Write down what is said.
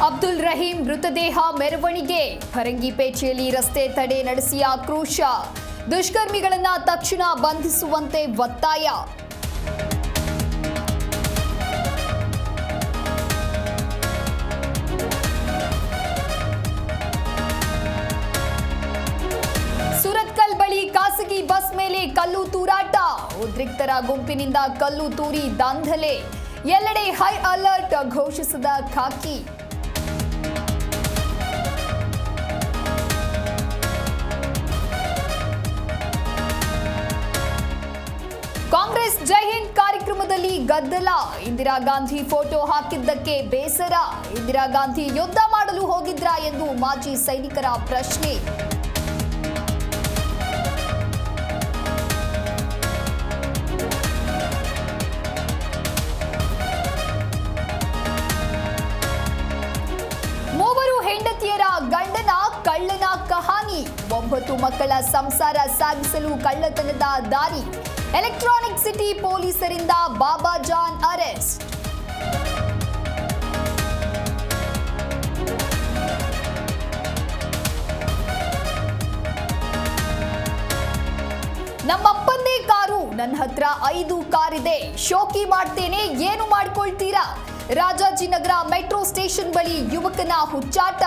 ಅಬ್ದುಲ್ ರಹೀಂ ಮೃತದೇಹ ಮೆರವಣಿಗೆ ಫರಂಗಿಪೇಟೆಯಲ್ಲಿ ರಸ್ತೆ ತಡೆ ನಡೆಸಿ ಆಕ್ರೋಶ ದುಷ್ಕರ್ಮಿಗಳನ್ನ ತಕ್ಷಣ ಬಂಧಿಸುವಂತೆ ಒತ್ತಾಯ ಸುರತ್ಕಲ್ ಬಳಿ ಖಾಸಗಿ ಬಸ್ ಮೇಲೆ ಕಲ್ಲು ತೂರಾಟ ಉದ್ರಿಕ್ತರ ಗುಂಪಿನಿಂದ ಕಲ್ಲು ತೂರಿ ದಾಂಧಲೆ ಎಲ್ಲೆಡೆ ಹೈ ಅಲರ್ಟ್ ಘೋಷಿಸಿದ ಖಾಕಿ ಕಾಂಗ್ರೆಸ್ ಜೈ ಹಿಂದ್ ಕಾರ್ಯಕ್ರಮದಲ್ಲಿ ಗದ್ದಲ ಇಂದಿರಾ ಗಾಂಧಿ ಫೋಟೋ ಹಾಕಿದ್ದಕ್ಕೆ ಬೇಸರ ಇಂದಿರಾ ಗಾಂಧಿ ಯುದ್ಧ ಮಾಡಲು ಹೋಗಿದ್ರಾ ಎಂದು ಮಾಜಿ ಸೈನಿಕರ ಪ್ರಶ್ನೆ ಮೂವರು ಹೆಂಡತಿಯರ ಗಂಡನ ಕಳ್ಳನ ಕಹಾನಿ 9 ಮಕ್ಕಳ ಸಂಸಾರ ಸಾಗಿಸಲು ಕಳ್ಳತನದ ದಾರಿ ಎಲೆಕ್ಟ್ರಾನಿಕ್ ಸಿಟಿ ಪೊಲೀಸರಿಂದ ಬಾಬಾ ಜಾನ್ ಅರೆಸ್ಟ್ ನಮ್ಮಪ್ಪಂದೇ ಕಾರು ನನ್ನ ಹತ್ರ 5 ಕಾರಿದೆ ಶೋಕಿ ಮಾಡ್ತೇನೆ ಏನು ಮಾಡ್ಕೊಳ್ತೀರಾ ರಾಜಾಜಿನಗರ ಮೆಟ್ರೋ ಸ್ಟೇಷನ್ ಬಳಿ ಯುವಕನ ಹುಚ್ಚಾಟ